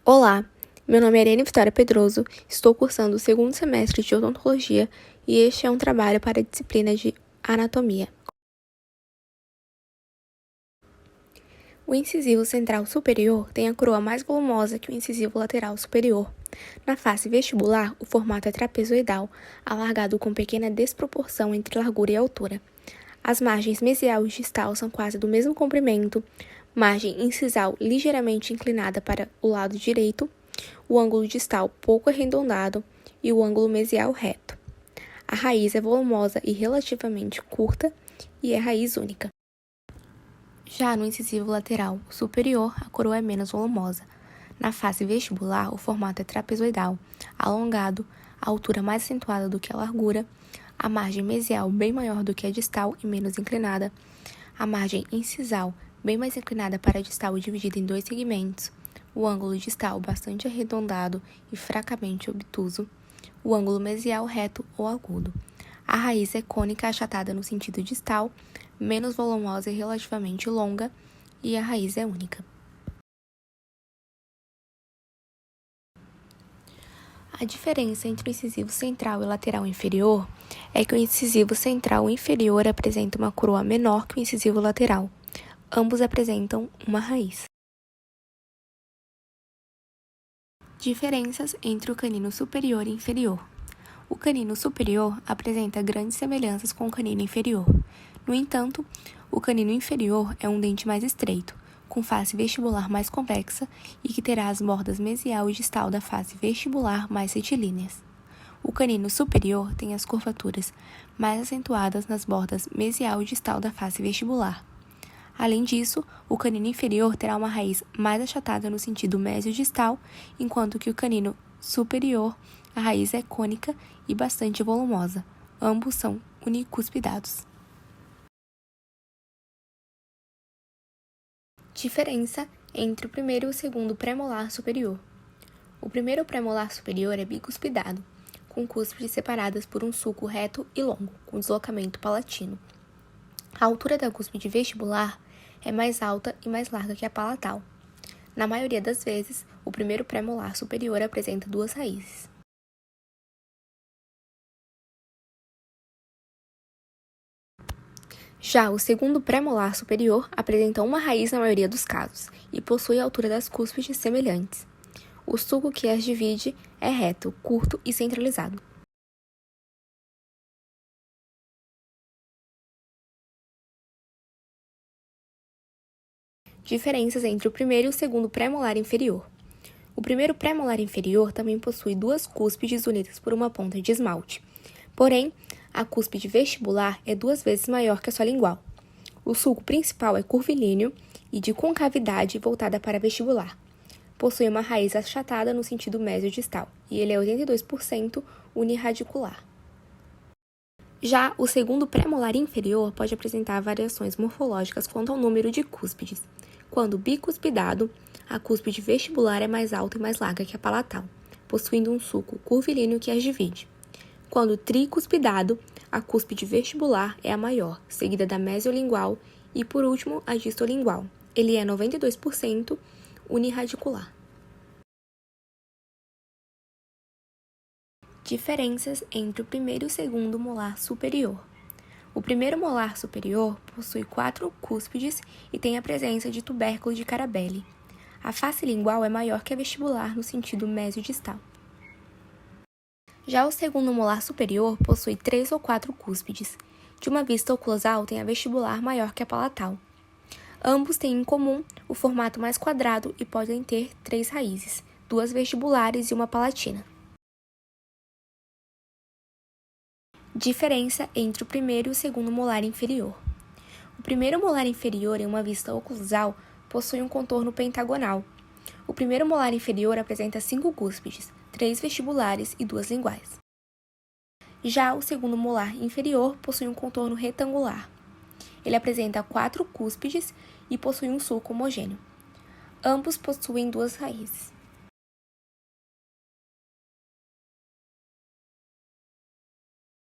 Olá, meu nome é Irene Vitória Pedroso, estou cursando o segundo semestre de odontologia e este é um trabalho para a disciplina de anatomia. O incisivo central superior tem a coroa mais volumosa que o incisivo lateral superior. Na face vestibular, o formato é trapezoidal, alargado com pequena desproporção entre largura e altura. As margens mesial e distal são quase do mesmo comprimento, margem incisal ligeiramente inclinada para o lado direito, o ângulo distal pouco arredondado e o ângulo mesial reto. A raiz é volumosa e relativamente curta e é raiz única. Já no incisivo lateral superior, a coroa é menos volumosa. Na face vestibular, o formato é trapezoidal, alongado, a altura mais acentuada do que a largura, a margem mesial bem maior do que a distal e menos inclinada, a margem incisal bem mais inclinada para a distal e dividida em dois segmentos, o ângulo distal bastante arredondado e fracamente obtuso, o ângulo mesial reto ou agudo. A raiz é cônica achatada no sentido distal, menos volumosa e relativamente longa, e a raiz é única. A diferença entre o incisivo central e lateral inferior é que o incisivo central inferior apresenta uma coroa menor que o incisivo lateral. Ambos apresentam uma raiz. Diferenças entre o canino superior e inferior. O canino superior apresenta grandes semelhanças com o canino inferior. No entanto, o canino inferior é um dente mais estreito, com face vestibular mais convexa e que terá as bordas mesial e distal da face vestibular mais retilíneas. O canino superior tem as curvaturas mais acentuadas nas bordas mesial e distal da face vestibular. Além disso, o canino inferior terá uma raiz mais achatada no sentido mesio-distal, enquanto que o canino superior, a raiz é cônica e bastante volumosa. Ambos são unicuspidados. Diferença entre o primeiro e o segundo premolar superior. O primeiro premolar superior é bicuspidado, com cúspides separadas por um sulco reto e longo, com deslocamento palatino. A altura da cúspide vestibular é mais alta e mais larga que a palatal. Na maioria das vezes, o primeiro premolar superior apresenta duas raízes. Já o segundo premolar superior apresenta uma raiz na maioria dos casos e possui a altura das cúspides semelhantes. O sulco que as divide é reto, curto e centralizado. Diferenças entre o primeiro e o segundo premolar inferior. O primeiro premolar inferior também possui duas cúspides unidas por uma ponta de esmalte. Porém, a cúspide vestibular é 2 vezes maior que a sua lingual. O sulco principal é curvilíneo e de concavidade voltada para vestibular. Possui uma raiz achatada no sentido mesio-distal e ele é 82% uniradicular. Já o segundo premolar inferior pode apresentar variações morfológicas quanto ao número de cúspides. Quando bicuspidado, a cúspide vestibular é mais alta e mais larga que a palatal, possuindo um sulco curvilíneo que as divide. Quando tricuspidado, a cúspide vestibular é a maior, seguida da mesiolingual e, por último, a distolingual. Ele é 92% uniradicular. Diferenças entre o primeiro e o segundo molar superior. O primeiro molar superior possui 4 cúspides e tem a presença de tubérculo de Carabelli. A face lingual é maior que a vestibular no sentido mesio-distal. Já o segundo molar superior possui 3 ou 4 cúspides. De uma vista oclusal, tem a vestibular maior que a palatal. Ambos têm em comum o formato mais quadrado e podem ter 3 raízes, 2 vestibulares e uma palatina. Diferença entre o primeiro e o segundo molar inferior. O primeiro molar inferior, em uma vista oclusal, possui um contorno pentagonal. O primeiro molar inferior apresenta 5 cúspides, 3 vestibulares e 2 linguais. Já o segundo molar inferior possui um contorno retangular. Ele apresenta 4 cúspides e possui um sulco homogêneo. Ambos possuem 2 raízes.